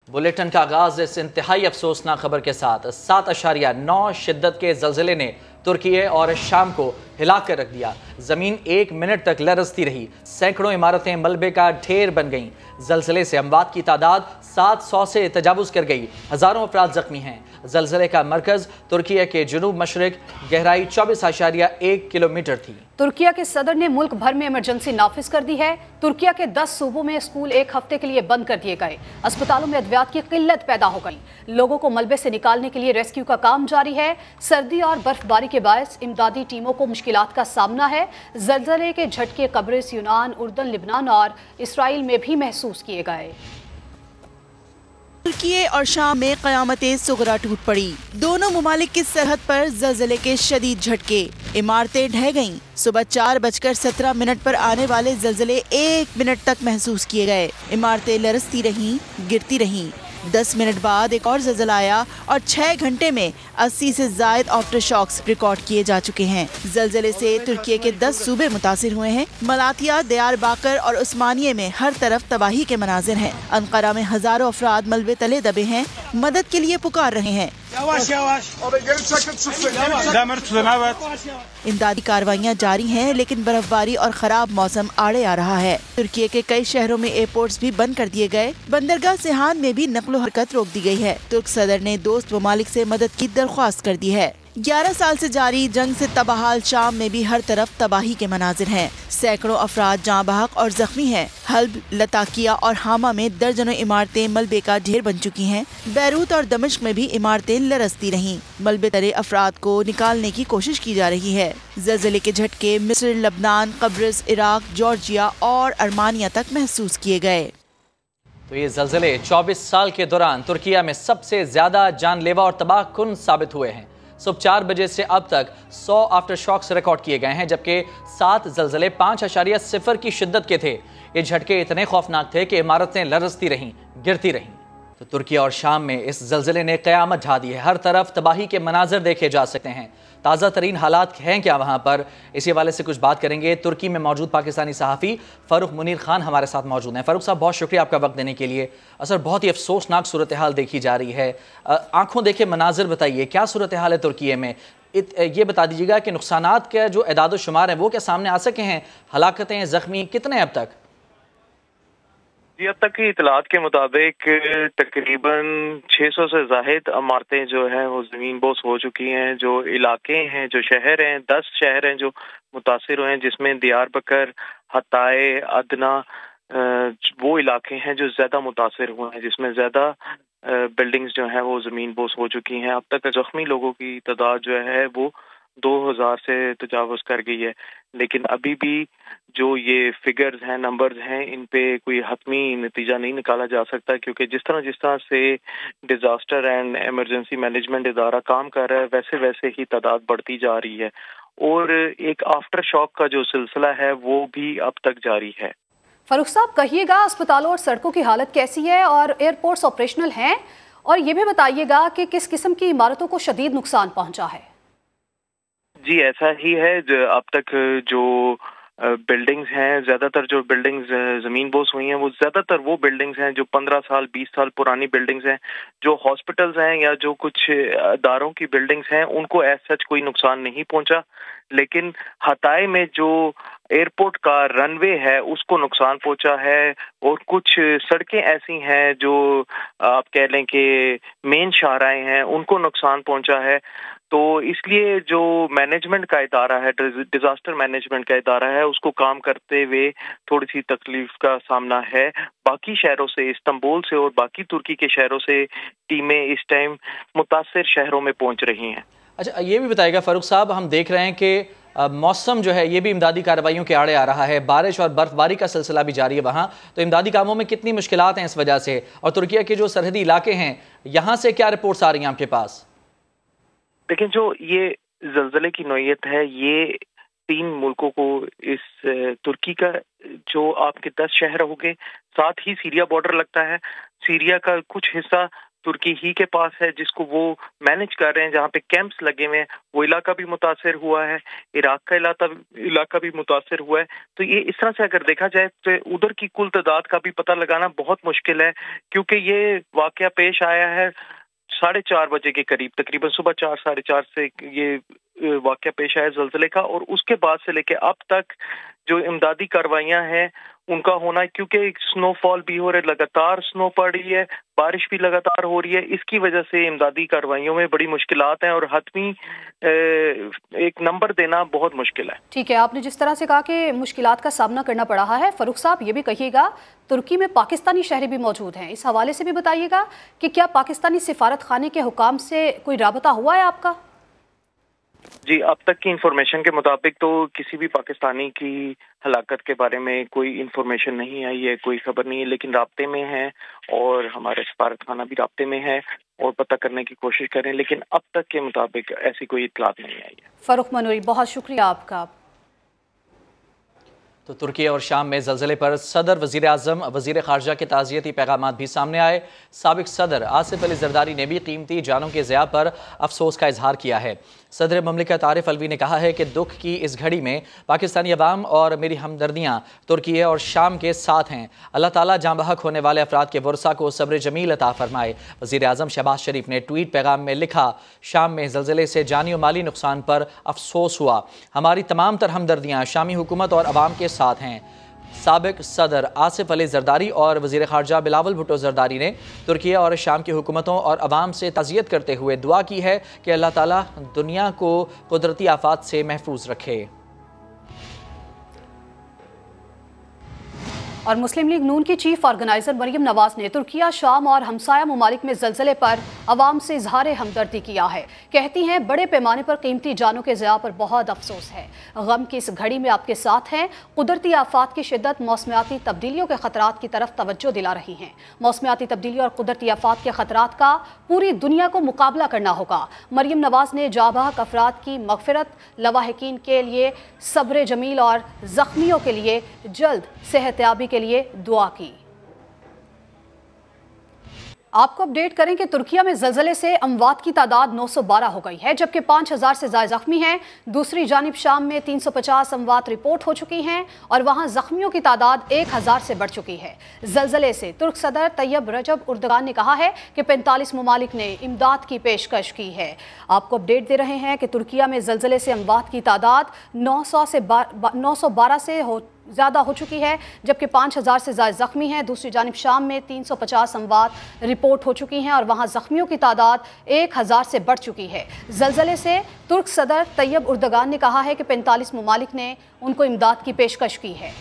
Bulletin का आगाज इस इंतहाई अफसोसनाक खबर के साथ 7.9 शिद्दत के जलजले ने तुर्की और शाम को हिलाकर रख दिया। जमीन 1 मिनट तक लरजती रही, सैकड़ों इमारतें मलबे का ढेर बन गईं। जलजले से अमवात की तादाद 700 से तजावुज कर गई, हजारों अफराद जख्मी हैं। जलजले का मरकज तुर्की के जुनूब मशरिक, गहराई 24.1 किलोमीटर थी। तुर्की के सदर ने मुल्क भर में इमरजेंसी नाफिज कर दी है। तुर्की के 10 सूबों में स्कूल 1 हफ्ते के लिए बंद कर दिए गए। अस्पतालों में अद्वियात की किल्लत पैदा हो गई। लोगों को मलबे से निकालने के लिए रेस्क्यू का काम जारी है। सर्दी और बर्फबारी के बायस इमदादी टीमों को मुश्किलात का सामना है। जलजले के झटके कब्रिस, यूनान, उर्दन, लिबनान और इसराइल में भी महसूस किए गए। तुर्की और शाम में क़यामत-ए सुगरा टूट पड़ी। दोनों मुमालिक की सरहद पर जलजले के शदीद झटके, इमारतें ढह गईं। सुबह 4:17 पर आने वाले जलजले 1 मिनट तक महसूस किए गए। इमारतें लरजती रहीं, गिरती रहीं। 10 मिनट बाद एक और जलजला आया और 6 घंटे में 80 से ज़ायद आफ्टर शॉक्स रिकॉर्ड किए जा चुके हैं। जलजले से तुर्की के 10 सूबे मुतासिर हुए हैं। मलातिया, दियारबाकर और उस्मानिया में हर तरफ तबाही के मनाजिर हैं। अंकारा में हजारों अफराद मलबे तले दबे हैं, मदद के लिए पुकार रहे हैं। इमदादी कार्रवाइयाँ जारी हैं, लेकिन बर्फबारी और खराब मौसम आड़े आ रहा है। तुर्की के कई शहरों में एयरपोर्ट्स भी बंद कर दिए गए। बंदरगाह सिहान में भी नकलो हरकत रोक दी गई है। तुर्क सदर ने दोस्त ममालिक से मदद की दरख्वास्त कर दी है। 11 साल से जारी जंग से तबाहाल शाम में भी हर तरफ तबाही के मनाजिर हैं। सैकड़ों अफराद जाँ बहक और जख्मी हैं। हल्ब, लताकिया और हामा में दर्जनों इमारतें मलबे का ढेर बन चुकी हैं। बैरूत और दमिश्क में भी इमारतें लरजती रहीं। मलबे तले अफराद को निकालने की कोशिश की जा रही है। जलजले के झटके मिस्र, लबनान, कब्रिस, इराक, जॉर्जिया और अर्मानिया तक महसूस किए गए। तो ये जलजले 24 साल के दौरान तुर्किया में सबसे ज्यादा जानलेवा और तबाहकुन साबित हुए हैं। सुबह 4 बजे से अब तक 100 आफ्टर शॉक्स रिकॉर्ड किए गए हैं, जबकि 7 जलजले 5.0 की शिद्दत के थे। ये झटके इतने खौफनाक थे कि इमारतें लरजती रहीं, गिरती रहीं। तो तुर्की और शाम में इस जलजले ने क़यामत ढा दी है। हर तरफ तबाही के मनाजर देखे जा सकते हैं। ताज़ा तरीन हालात हैं क्या वहाँ पर, इसी हवाले से कुछ बात करेंगे। तुर्की में मौजूद पाकिस्तानी सहाफ़ी फ़ारूक मुनीर खान हमारे साथ मौजूद हैं। फ़ारूक साहब, बहुत शुक्रिया आपका वक्त देने के लिए। असर बहुत ही अफसोसनाक सूरत हाल देखी जा रही है। आंखों देखे मनाजिर बताइए, क्या सूरत हाल है तुर्की में? ये बता दीजिएगा कि नुकसानात का जो एदाद शुमार है वो क्या सामने आ सके हैं? हलाकतें, ज़ख्मी कितने अब तक? जी, अब तक की इतलात के मुताबिक तकरीबन 600 से ज़ाहिद इमारतें जो हैं वो ज़मीन बोस हो चुकी हैं। जो इलाके हैं, जो शहर हैं, 10 शहर हैं जो मुतासिर हुए हैं, जिसमें दियारबकर, हताए, अदना वो इलाके हैं जो ज़्यादा मुतासिर हुए हैं, जिसमें ज़्यादा बिल्डिंग्स जो हैं वो ज़मीन बोस हो चुकी हैं। अब तक ज़ख्मी लोगों की तादाद जो है वो 2000 से तजावुज़ कर गई है। लेकिन अभी भी जो ये फिगर्स हैं, नंबर्स हैं, इन पे कोई हतमी नतीजा नहीं निकाला जा सकता, क्योंकि जिस तरह से डिजास्टर एंड इमरजेंसी मैनेजमेंट इदारा काम कर रहा है, वैसे वैसे ही तादाद बढ़ती जा रही है। और एक आफ्टर शॉक का जो सिलसिला है वो भी अब तक जारी है। फारूक साहब, कहिएगा अस्पतालों और सड़कों की हालत कैसी है और एयरपोर्ट्स ऑपरेशनल हैं? और ये भी बताइएगा कि किस किस्म की इमारतों को शदीद नुकसान पहुंचा है? जी, ऐसा ही है। अब तक जो बिल्डिंग्स हैं, ज़्यादातर जो बिल्डिंग्स ज़मीन बोस हुई हैं वो ज़्यादातर वो बिल्डिंग्स हैं जो 15 साल 20 साल पुरानी बिल्डिंग्स हैं। जो हॉस्पिटल्स हैं या जो कुछ अदारों की बिल्डिंग्स हैं उनको एज सच कोई नुकसान नहीं पहुंचा, लेकिन हताए में जो एयरपोर्ट का रनवे है उसको नुकसान पहुंचा है। और कुछ सड़कें ऐसी हैं जो आप कह लें कि मेन शाहराएं हैं, उनको नुकसान पहुंचा है। तो इसलिए जो मैनेजमेंट का इदारा है, डिजास्टर मैनेजमेंट का इदारा है, उसको काम करते हुए थोड़ी सी तकलीफ का सामना है। बाकी शहरों से, इस्तांबुल से और बाकी तुर्की के शहरों से टीमें इस टाइम मुतासिर शहरों में पहुंच रही हैं। अच्छा, ये भी बताइएगा फ़ारूक साहब, हम देख रहे हैं कि मौसम जो है ये भी इमदादी कार्रवाइयों के आड़े आ रहा है। बारिश और बर्फबारी का सिलसिला भी जारी है वहाँ, तो इमदादी कामों में कितनी मुश्किलात हैं इस वजह से? और तुर्की के जो सरहदी इलाके हैं, यहाँ से क्या रिपोर्ट्स आ रही हैं आपके पास? लेकिन जो ये जलजले की नौयत है, ये 3 मुल्कों को, इस तुर्की का जो आपके 10 शहर हो गए, साथ ही सीरिया बॉर्डर लगता है। सीरिया का कुछ हिस्सा तुर्की ही के पास है जिसको वो मैनेज कर रहे हैं, जहाँ पे कैंप्स लगे हुए हैं, वो इलाका भी मुतासर हुआ है, इराक का इलाका भी मुतासर हुआ है। तो ये इस तरह से अगर देखा जाए तो उधर की कुल तादाद का भी पता लगाना बहुत मुश्किल है, क्योंकि ये वाकया पेश आया है 4:30 बजे के करीब, तकरीबन सुबह 4 साढ़े 4 से ये वाकया पेश आया ज़लज़ले का, और उसके बाद से लेके अब तक जो इमदादी कार्रवाइयाँ हैं उनका होना, क्योंकि स्नोफॉल भी हो रहा है, लगातार स्नो पड़ रही है, बारिश भी लगातार हो रही है, इसकी वजह से इमदादी कार्रवाइयों में बड़ी मुश्किलात हैं और हतमी एक नंबर देना बहुत मुश्किल है। ठीक है, आपने जिस तरह से कहा कि मुश्किलात का सामना करना पड़ रहा है, फरूख साहब ये भी कहिएगा तुर्की में पाकिस्तानी शहरी भी मौजूद हैं, इस हवाले से भी बताइएगा कि क्या पाकिस्तानी सिफारत खाने के हुकाम से कोई राबता हुआ है आपका? जी, अब तक की इंफॉर्मेशन के मुताबिक तो किसी भी पाकिस्तानी की हलाकत के बारे में कोई इंफॉर्मेशन नहीं आई है, कोई खबर नहीं है, लेकिन राब्ते में है और हमारे सफारत खाना भी राब्ते में है और पता करने की कोशिश करें, लेकिन अब तक के मुताबिक ऐसी कोई इत्तलात नहीं आई है। फरूख मनूरी, बहुत शुक्रिया आपका। तो तुर्की और शाम में ज़लज़ले पर सदर, वज़ीर आज़म, वज़ीर ख़ारजा के ताज़ियती पैगामात भी सामने आए। साबिक़ सदर आसिफ अली ज़रदारी ने भी कीमती जानों के ज़िया पर अफसोस का इजहार किया है। सदर ममलिकत आरिफ अलवी ने कहा है कि दुख की इस घड़ी में पाकिस्तानी अवाम और मेरी हमदर्दियाँ तुर्की और शाम के साथ हैं। अल्लाह ताला जाँ बहक होने वाले अफराद के वर्सा को सब्र जमील अता फरमाए। वज़ीर आज़म शहबाज शरीफ ने ट्वीट पैगाम में लिखा, शाम में ज़लज़ले से जानी और माली नुकसान पर अफसोस हुआ, हमारी तमाम तर हमदर्दियाँ शामी हुकूमत और अवाम के साथ हैं। साबिक़ सदर आसिफ अली ज़रदारी और वज़ीर ख़ारजा बिलावल भुट्टो ज़रदारी ने तुर्की और शाम की हुकूमतों और अवाम से ताज़ियत करते हुए दुआ की है कि अल्लाह ताला दुनिया को कुदरती आफात से महफूज रखे। और मुस्लिम लीग नून की चीफ ऑर्गेनाइजर मरियम नवाज ने तुर्किया, शाम और हमसाया ममालिक में ज़लज़ले पर अवाम से इजहार हमदर्दी किया है। कहती हैं, बड़े पैमाने पर कीमती जानों के ज़िया पर बहुत अफसोस है, गम की इस घड़ी में आपके साथ हैं। कुदरती आफात की शिद्दत मौसमियाती तब्दीलियों के ख़तरात की तरफ तवज्जो दिला रही हैं। मौसमियाती तब्दीली और कुदरती आफात के ख़तरात का पूरी दुनिया को मुकाबला करना होगा। मरियम नवाज ने जाबाहक अफराद की मग़फ़िरत, लवाहिकीन के लिए सब्र जमील और ज़ख्मियों के लिए जल्द सेहतयाबी के लिए दुआ की। आपको अपडेट करें कि तुर्किया में ज़लज़ले से अमवात की तादाद 912 हो गई है, जबकि 5000 से ज़्यादा ज़ख्मी हैं। दूसरी जानिब शाम में 350 अमवात रिपोर्ट हो चुकी हैं और वहां ज़ख्मियों की तादाद 1000 से बढ़ चुकी है। ज़लज़ले से तुर्क सदर तैयब रजब उर्दगान ने कहा है कि 45 ममालिक ने इमदाद की पेशकश की है। आपको अपडेट दे रहे हैं कि तुर्किया में ज़लज़ले से अमवात की तादाद 912 से ज़्यादा हो चुकी है, जबकि 5000 से ज़्यादा ज़ख्मी हैं। दूसरी जानिब शाम में 350 अमवात रिपोर्ट हो चुकी हैं और वहाँ ज़ख्मियों की तादाद 1000 से बढ़ चुकी है। ज़लज़ले से तुर्क सदर तैयब उर्दगान ने कहा है कि 45 ममालिक ने उनको इमदाद की पेशकश की है।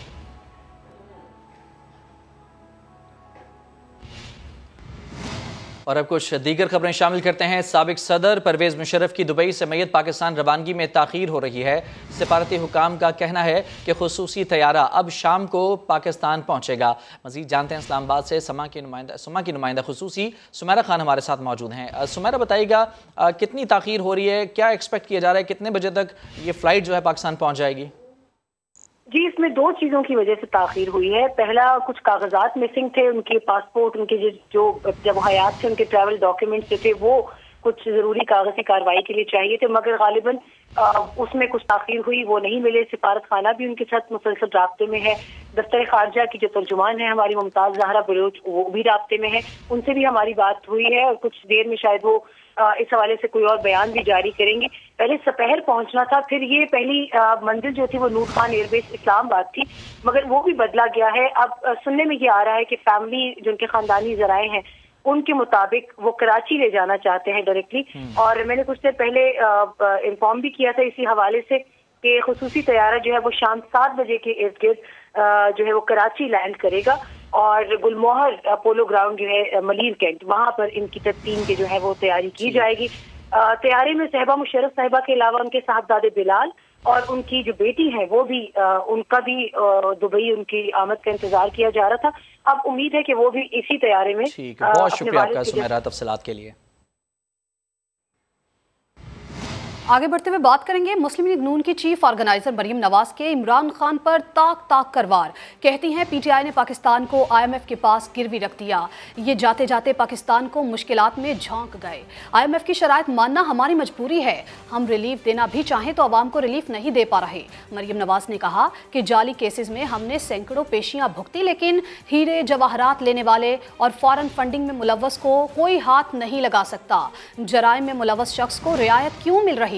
और अब कुछ दीगर खबरें शामिल करते हैं। साबिक़ सदर परवेज़ मुशर्रफ की दुबई से मैयत पाकिस्तान रवानगी में ताख़ीर हो रही है। सिफारती हुकाम का कहना है कि खुसूसी तैयारा अब शाम को पाकिस्तान पहुंचेगा। मज़ीद जानते हैं इस्लामाबाद से समा की नुमाइंदा खुसूसी सुमेरा खान हमारे साथ मौजूद हैं। सुमेरा, बताइएगा कितनी ताख़ीर हो रही है, क्या एक्सपेक्ट किया जा रहा है, कितने बजे तक ये फ़्लाइट जो है पाकिस्तान पहुँच जाएगी? जी, इसमें दो चीज़ों की वजह से ताख़ीर हुई है। पहला, कुछ कागजात मिसिंग थे, उनके पासपोर्ट, उनके जो जब हयात थे उनके ट्रैवल डॉक्यूमेंट्स जो थे वो कुछ ज़रूरी कागज़ी कार्रवाई के लिए चाहिए थे, मगर गालिबन उसमें कुछ ताख़ीर हुई, वो नहीं मिले। सिफारत खाना भी उनके साथ मुसलसल राब्ते में है। दफ्तर ख़ारजा की जो तर्जुमान है हमारी मुमताज़ ज़हरा बलोच, वो भी राब्ते में है, उनसे भी हमारी बात हुई है और कुछ देर में शायद वो इस हवाले से कोई और बयान भी जारी करेंगे। पहले सपहर पहुंचना था, फिर ये पहली मंजिल जो थी वो नूर खान एयरबेस इस्लामाबाद थी, मगर वो भी बदला गया है। अब सुनने में ये आ रहा है कि फैमिली, जो उनके खानदानी ज़राए हैं, उनके मुताबिक वो कराची ले जाना चाहते हैं डायरेक्टली। और मैंने कुछ देर पहले इन्फॉर्म भी किया था इसी हवाले से कि खुसूसी तैयारा जो है वो शाम 7 बजे के इर्द गिर्द जो है वो कराची लैंड करेगा और गुलमोहर पोलो ग्राउंड जो है मलीर कैंट, वहाँ पर इनकी तदफीन की जो है वो तैयारी की जाएगी। तैयारी में साहिबा मुशर्रफ साहिबा के अलावा उनके साहबजादे बिलाल और उनकी जो बेटी है वो भी उनका भी दुबई उनकी आमद का इंतजार किया जा रहा था। अब उम्मीद है कि वो भी इसी तैयारी में। बहुत शुक्रिया आपका सुमेरा तफसीलात के लिए। आगे बढ़ते हुए बात करेंगे मुस्लिम लीग नून की चीफ ऑर्गेनाइजर मरियम नवाज के इमरान खान पर ताक ताक कर वार। कहती हैं पीटीआई ने पाकिस्तान को IMF के पास गिरवी रख दिया, ये जाते जाते पाकिस्तान को मुश्किलात में झोंक गए। IMF की शराइत मानना हमारी मजबूरी है, हम रिलीफ देना भी चाहें तो अवाम को रिलीफ नहीं दे पा रहे। मरियम नवाज ने कहा कि जाली केसेस में हमने सैकड़ों पेशियां भुगती, लेकिन हीरे जवाहरात लेने वाले और फॉरेन फंडिंग में मुलव्वस को कोई हाथ नहीं लगा सकता। जराइम में मुलव्वस शख्स को रियायत क्यों मिल रही है?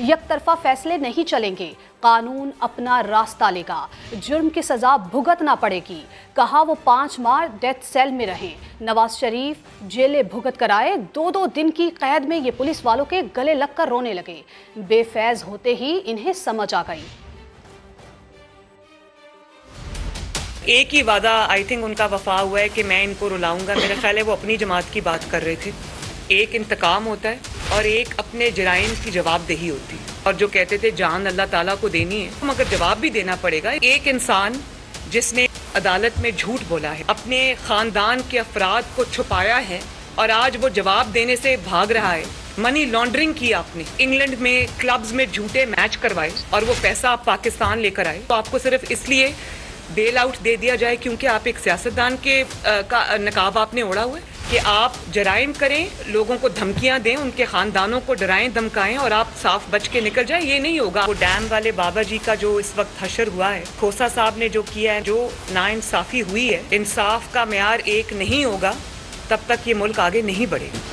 यकतरफा फैसले नहीं चलेंगे, कानून अपना रास्ता लेगा, जुर्म की सजा भुगतना पड़ेगी। कहा वो 5 माह डेथ सेल में रहे। नवाज शरीफ जेले भुगत कर आए, 2-2 दिन की कैद में ये पुलिस वालों के गले लगकर रोने लगे। बेफैज होते ही इन्हें समझ आ गई। एक ही वादा आई थिंक उनका वफा हुआ है कि मैं इनको रुलाऊंगा। मेरा ख्याल है वो अपनी जमात की बात कर रहे थे। एक इंतकाम होता है और एक अपने जराइम की जवाबदेही होती है। और जो कहते थे जान अल्लाह ताला को देनी है, मगर जवाब भी देना पड़ेगा। एक इंसान जिसने अदालत में झूठ बोला है, अपने खानदान के अफराद को छुपाया है और आज वो जवाब देने से भाग रहा है। मनी लॉन्ड्रिंग की आपने, इंग्लैंड में क्लब्स में झूठे मैच करवाए और वो पैसा आप पाकिस्तान लेकर आए। तो आपको सिर्फ इसलिए बेल आउट दे दिया जाए क्योंकि आप एक सियासतदान के का नकाब आपने ओढ़ा हुआ है कि आप जराइम करें, लोगों को धमकियां दें, उनके खानदानों को डराएं धमकाएं और आप साफ बच के निकल जाएं। ये नहीं होगा। वो डैम वाले बाबा जी का जो इस वक्त हशर हुआ है, खोसा साहब ने जो किया है, जो नाइंसाफी हुई है, इंसाफ का मेयार एक नहीं होगा तब तक ये मुल्क आगे नहीं बढ़ेगा।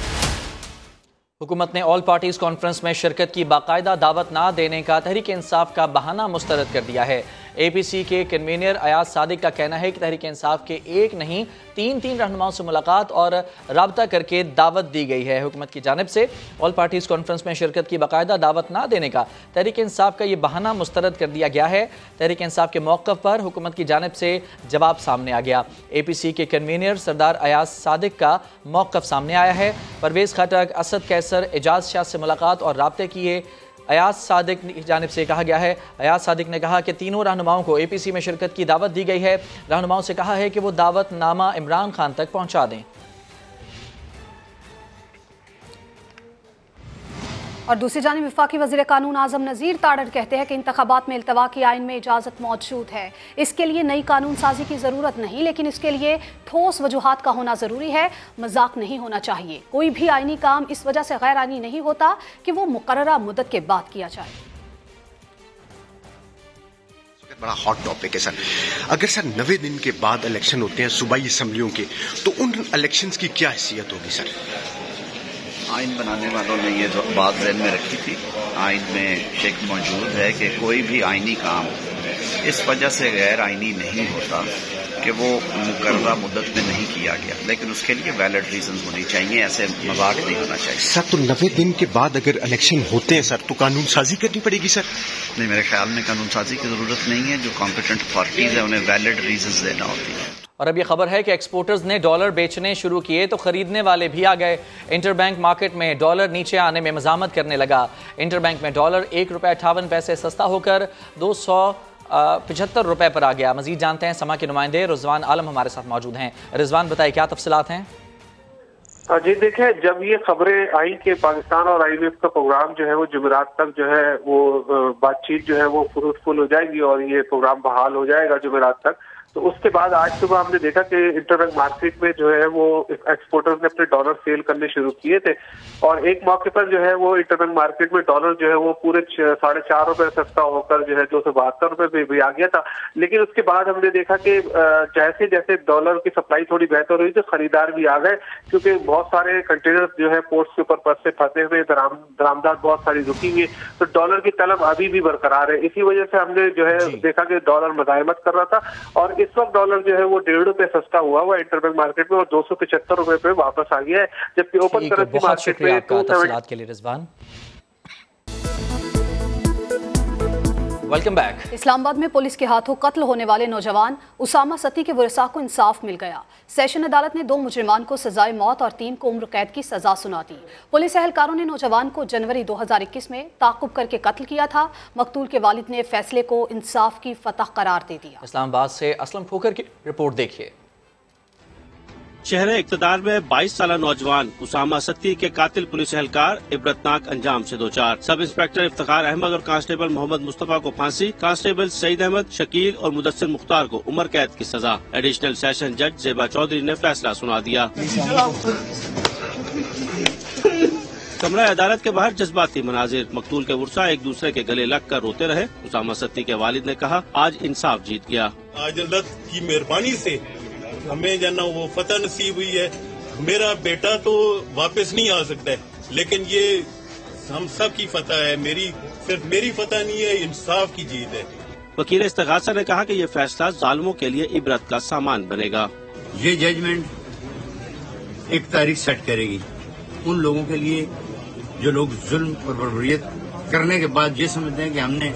हुकूमत ने ऑल पार्टीज कॉन्फ्रेंस में शिरकत की बाकायदा दावत ना देने का तहरीक इंसाफ का बहाना मुस्तरद कर दिया है। APC के कन्वीनर अयाज सादिक का कहना है कि तहरीक इंसाफ के एक नहीं 3 रहनुमाओं से मुलाकात और राब्ता करके दावत दी गई है। हुकूमत की जानिब से ऑल पार्टीज कॉन्फ्रेंस में शिरकत की बाकायदा दावत ना देने का तहरीक इंसाफ का ये बहाना मुस्तरद कर दिया गया है। तहरीक इंसाफ के मौक़िफ़ पर हुकूमत की जानिब से जवाब सामने आ गया। APC के कन्वीनर सरदार अयाज सादिक का मौक़िफ़ सामने आया है। परवेज़ खटक, असद कैसर, एजाज शाह से मुलाकात और राब्ते किए। अयाज सादिक की जानिब से कहा गया है, अयाज सादिक ने कहा कि तीनों रहनुमाओं को APC में शिरकत की दावत दी गई है। रहनुमाओं से कहा है कि वो दावत नामा इमरान खान तक पहुंचा दें। और दूसरी जानिब वफाकी वज़ीर कानून आज़म नज़ीर ताड़र कहते हैं कि इंतखाबात में इल्तवा की आइन में इजाज़त मौजूद है। इसके लिए नई कानून साजी की ज़रूरत नहीं, लेकिन इसके लिए ठोस वजूहात का होना ज़रूरी है। मजाक नहीं होना चाहिए। कोई भी आइनी काम इस वजह से गैर आइनी नहीं होता कि वो मुकर्ररा मुद्दत के बाद किया जाए। बड़ा हॉट टॉपिक है सर। अगर सर 90 दिन के बाद इलेक्शन होते हैं सूबाई असम्बलियों के, तो उन इलेक्शंस की क्या हैसियत होगी सर? आइन बनाने वालों ने ये बात ज़हन में रखी थी। आइन में एक मौजूद है कि कोई भी आइनी काम इस वजह से गैर आइनी नहीं होता कि वो मुकर्ररा मुद्दत में नहीं किया गया, लेकिन उसके लिए वैलिड रीजंस होनी चाहिए। ऐसे मजाक नहीं होना चाहिए सर। तो 90 दिन के बाद अगर इलेक्शन होते हैं सर, तो कानून साजी करनी पड़ेगी सर? नहीं, मेरे ख्याल में कानून साजी की जरूरत नहीं है। जो कॉम्पिटेंट अथॉरिटीज है उन्हें वैलिड रीजंस देना होती है। और अब ये खबर है कि एक्सपोर्टर्स ने डॉलर बेचने शुरू किए तो खरीदने वाले भी आ गए। इंटरबैंक मार्केट में डॉलर नीचे आने में मजामत करने लगा। इंटरबैंक में डॉलर ₹1.58 सस्ता होकर 275 रुपए पर आ गया। मजीद जानते हैं समा के नुमाइंदे रिजवान आलम हमारे साथ मौजूद हैं। रिजवान, बताइए क्या तफसीलात हैं? जी देखिए, जब ये खबरें आई कि पाकिस्तान और IMF का प्रोग्राम जो है वो जुमेरात तक जो है वो बातचीत जो है वो फ्रूटफुल हो जाएगी और ये प्रोग्राम बहाल हो जाएगा जुमेरात तक, तो उसके बाद आज सुबह हमने देखा कि इंटरबैंक मार्केट में जो है वो एक्सपोर्टर्स ने अपने डॉलर सेल करने शुरू किए थे और एक मौके पर जो है वो इंटरबैंक मार्केट में डॉलर जो है वो पूरे 4.5 रुपए सस्ता होकर जो है 272 रुपए पे भी आ गया था। लेकिन उसके बाद हमने देखा कि जैसे जैसे डॉलर की सप्लाई थोड़ी बेहतर हुई तो खरीदार भी आ गए, क्योंकि बहुत सारे कंटेनर जो है पोर्ट्स के ऊपर से फंसे हुए, दरामदार बहुत सारी रुकी हुई, तो डॉलर की तलब अभी भी बरकरार है। इसी वजह से हमने जो है देखा कि डॉलर मज़ाहमत कर रहा था और इस वक्त डॉलर जो है वो 1.5 रुपए सस्ता हुआ इंटरबैंक मार्केट में और 275 रुपए पे वापस आ गया है, जबकि ओपन करेंसी मार्केट में तफसीलात के लिए रिजवान। Welcome back. इस्लामाबाद में पुलिस के हाथों कत्ल होने वाले नौजवान उसामा सती के वरिसा को इंसाफ मिल गया। सेशन अदालत ने 2 मुजरिमान को सजाए मौत और 3 को उम्र कैद की सजा सुना दी। पुलिस एहलकारों ने नौजवान को जनवरी 2021 में ताक़ुब करके कत्ल किया था। मकतूल के वालिद ने फैसले को इंसाफ की फतह करार दे दिया। इस्लामाबाद से असलम खोकर की रिपोर्ट देखिए। शहर इक़्तिदार में 22 साल नौजवान उसामा सत्ती के कातिल पुलिस एहलकार इबरतनाक अंजाम से दो चार। सब इंस्पेक्टर इफ्तिखार अहमद और कांस्टेबल मोहम्मद मुस्तफा को फांसी, कांस्टेबल सईद अहमद, शकील और मुदस्सिर मुख्तार को उम्र कैद की सजा। एडिशनल सेशन जज जेबा चौधरी ने फैसला सुना दिया। कमरा अदालत के बाहर जज्बाती मनाजिर, मकतूल के वर्सा एक दूसरे के गले लग कर रोते रहे। उसामा सत्ती के वालिद ने कहा, आज इंसाफ जीत गया। आज अल्लाह की मेहरबानी से हमें जाना वो फतह नसीब हुई है। मेरा बेटा तो वापस नहीं आ सकता है, लेकिन ये हम सब की फतह है, सिर्फ मेरी फतह नहीं है, इंसाफ की जीत है। वकील इस्तिगासा ने कहा कि ये फैसला जालिमों के लिए इबरत का सामान बनेगा। ये जजमेंट एक तारीख सेट करेगी उन लोगों के लिए जो लोग जुल्म और बर्बरियत करने के बाद ये समझते हैं कि हमने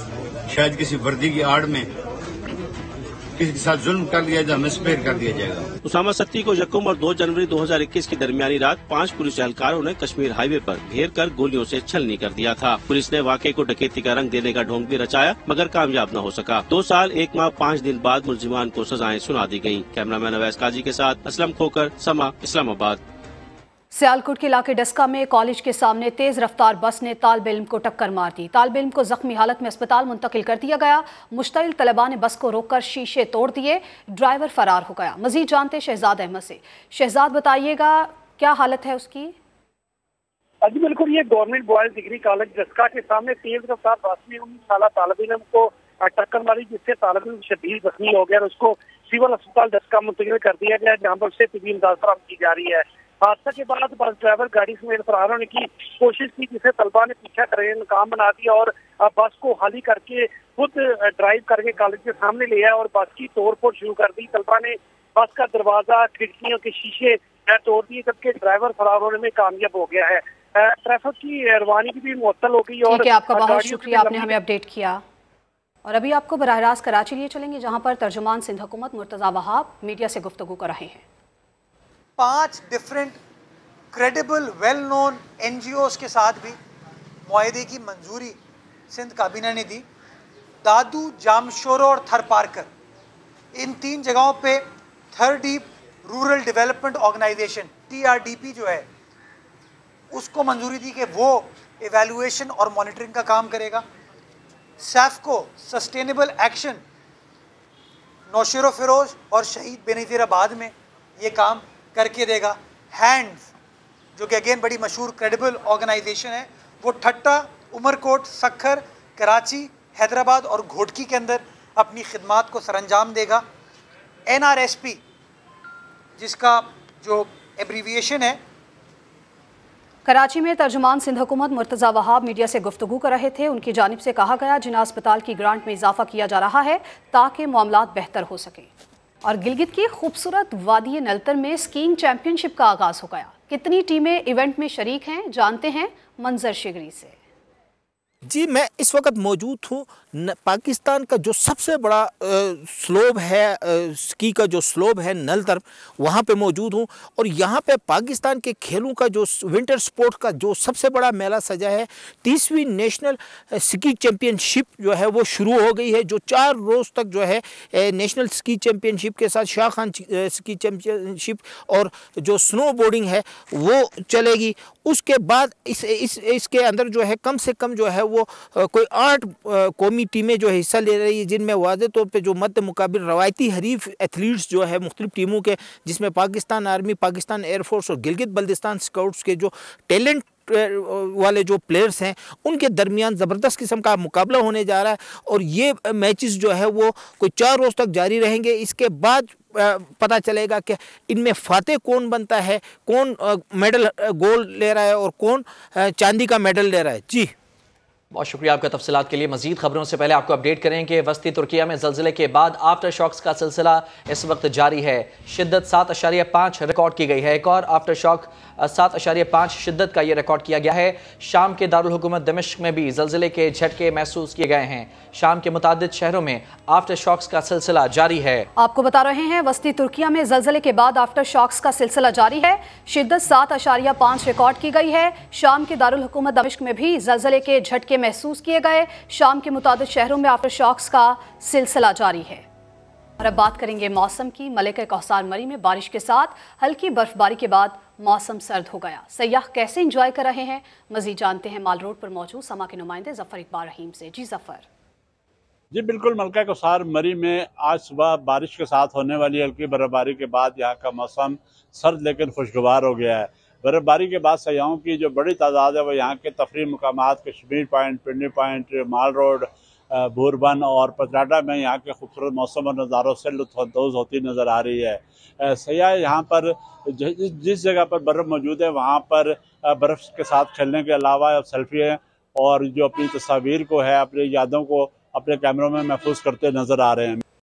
शायद किसी वर्दी की आड़ में किसी के साथ जुल्म कर लिया, जो हमें स्पेयर कर दिया जाएगा। उसामा सत्ती को यकम और 2 जनवरी 2021 की दरमियानी रात 5 पुलिस एहलकारों ने कश्मीर हाईवे पर घेर कर गोलियों से छलनी कर दिया था। पुलिस ने वाकये को डकैती का रंग देने का ढोंग भी रचाया, मगर कामयाब न हो सका। 2 साल 1 माह 5 दिन बाद मुलजिमान को सजाएं सुना दी गयी। कैमरामैन अवैस काजी के साथ असलम खोकर, समा, इस्लामाबाद। सियालकोट के इलाके डस्का में कॉलेज के सामने तेज रफ्तार बस ने तालिब इल्म को टक्कर मार दी। तालिब इल्म को जख्मी हालत में अस्पताल मुंतकिल कर दिया गया। मुश्तइल तलबा ने बस को रोककर शीशे तोड़ दिए। ड्राइवर फरार हो गया। मजीद जानते शहजाद अहमद से। शहजाद, बताइएगा क्या हालत है उसकी? जी बिल्कुल, ये government boys degree college Daska के सामने तेज रफ्तार बस में 19 साल तालिब इल्म को टक्कर मारी, जिससे तालिब इल्म शदीद जख्मी हो गया और उसको सिविल अस्पताल डस्का मुंतकिल कर दिया गया, जहाँ पर उसे तबीब इमदाद फराहम की जा रही है। हादसा के बाद बस ड्राइवर गाड़ी समेत फरार होने की कोशिश की, जिसे तलबा ने पीछा करके नाकाम बना दिया और बस को खाली करके खुद ड्राइव करके कॉलेज के सामने ले आया और बस की तोड़फोड़ शुरू कर दी। तलबा ने बस का दरवाजा, खिड़कियों के शीशे तोड़ दिए, जबकि ड्राइवर फरार होने में कामयाब हो गया है। ट्रैफिक की रवानगी भी मुअत्तल हो गई। और आपका बहुत शुक्रिया, आपने हमें अपडेट किया। और अभी आपको बराह रास्त कराची लिए चलेंगे, जहाँ पर तर्जुमान सिंध हुकूमत मुर्तज़ा वहाब मीडिया से गुफ्तगू कर रहे हैं। 5 different credible well known NGOs के साथ भी मुआहदे की मंजूरी सिंध काबीना ने दी। दादू, जामशोरो और थर पारकर, इन 3 जगहों पे third deep rural development organization TRDP जो है उसको मंजूरी दी कि वो एवेलुएशन और मॉनिटरिंग का काम करेगा। सैफको सस्टेनेबल एक्शन नौशेरो फिरोज और शहीद बेनज़ीराबाद में ये काम करके देगा। हैंड्स जो कि अगेन बड़ी मशहूर क्रेडिबल ऑर्गेनाइजेशन है, वो ठट्टा, उमरकोट, सखर, कराची, हैदराबाद और घोटकी के अंदर अपनी खिदमात को सरअंजाम देगा। NRSP जिसका जो एब्रीविएशन है। कराची में तर्जुमान सिंध हुकूमत मुर्तज़ा वहाब मीडिया से गुफ्तगू कर रहे थे। उनकी जानिब से कहा गया जिन्ना अस्पताल की ग्रांट में इजाफा किया जा रहा है ताकि मामलात बेहतर हो सके। और गिलगित की खूबसूरत वादी नलतर में स्कीइंग चैंपियनशिप का आगाज हो गया। कितनी टीमें इवेंट में शरीक हैं, जानते हैं मंजर शिगरी से। जी, मैं इस वक्त मौजूद हूँ पाकिस्तान का जो सबसे बड़ा स्लोब है, स्की का जो स्लोब है नलतर, वहाँ पे मौजूद हूँ। और यहाँ पे पाकिस्तान के खेलों का जो विंटर स्पोर्ट का जो सबसे बड़ा मेला सजा है। 30वीं नेशनल स्की चैम्पियनशिप जो है वो शुरू हो गई है, जो 4 रोज़ तक जो है नेशनल स्की चैम्पियनशिप के साथ शाह खान स्की चैम्पियनशिप और जो स्नो बोर्डिंग है वो चलेगी। उसके बाद इसके अंदर जो है कम से कम जो है वो कोई 8 कौमी टीमें जो हिस्सा ले रही है, जिनमें वाज़े तौर पे जो मद्द मुकाबिल रवायती हरीफ एथलीट्स जो है मुख्तलिफ टीमों के, जिसमें पाकिस्तान आर्मी, पाकिस्तान एयरफोर्स और गिलगित बल्दिस्तान स्काउट्स के जो टैलेंट वाले जो प्लेयर्स हैं उनके दरमियान ज़बरदस्त किस्म का मुकाबला होने जा रहा है। और ये मैचेस जो है वो कोई 4 रोज़ तक जारी रहेंगे। इसके बाद पता चलेगा कि इनमें फातेह कौन बनता है, कौन मेडल गोल्ड ले रहा है और कौन चांदी का मेडल ले रहा है। जी बहुत शुक्रिया आपका तफसीलात के लिए। मजीद खबरों से पहले आपको अपडेट करें कि वस्ती तुर्किया में ज़लज़ले के बाद आफ्टर शॉक्स का सिलसिला इस वक्त जारी है। शिद्दत 7.5 रिकॉर्ड की गई है। एक और आफ्टर शॉक 7.5 शिद्दत का ये रिकॉर्ड किया गया है। शाम के दारुल हुकूमत दमिश्क में भी ज़लज़ले के झटके महसूस किए गए हैं। शाम के मुतादिद शहरों में आफ्टर शॉक्स का सिलसिला जारी है। आपको बता रहे हैं वस्ती तुर्किया में ज़लज़ले के बाद आफ्टर शॉक्स का सिलसिला जारी है। शिद्दत 7.5 रिकॉर्ड की गई है। शाम के दारुल हुकूमत दमिश्क में भी ज़लज़ले के झटके महसूस किए गए। शाम के मुताबिक शहरों में आफ्टर शॉक्स का सिलसिला जारी है। और अब बात करेंगे मौसम की। मलिका कौसार मरी में बारिश के साथ हल्की बर्फबारी के बाद मौसम सर्द हो गया। सयाह कैसे एंजॉय कर रहे हैं, मजीद जानते हैं माल रोड पर मौजूद समा के नुमाइंदे जफर इकबाल रहीम से। जी जफर। जी बिल्कुल, मलिका कौसार मरी में आज सुबह बारिश के साथ होने वाली हल्की बर्फबारी के बाद यहाँ का मौसम सर्द लेकिन खुशगवार हो गया है। बर्फबारी के बाद सयाहों की जो बड़ी तादाद है वो यहाँ के तफरीह मुकामात कश्मीर पॉइंट, पिंडी पॉइंट, माल रोड, भूरबन और पतराडा में यहाँ के खूबसूरत मौसम और नज़ारों से लुत्फ़अंदोज़ होती नज़र आ रही है। सयाह यहाँ पर जिस जगह पर बर्फ़ मौजूद है वहाँ पर बर्फ़ के साथ खेलने के अलावा सेल्फी और जो अपनी तस्वीर को है, अपनी यादों को अपने कैमरों में महफूज करते नज़र आ रहे हैं।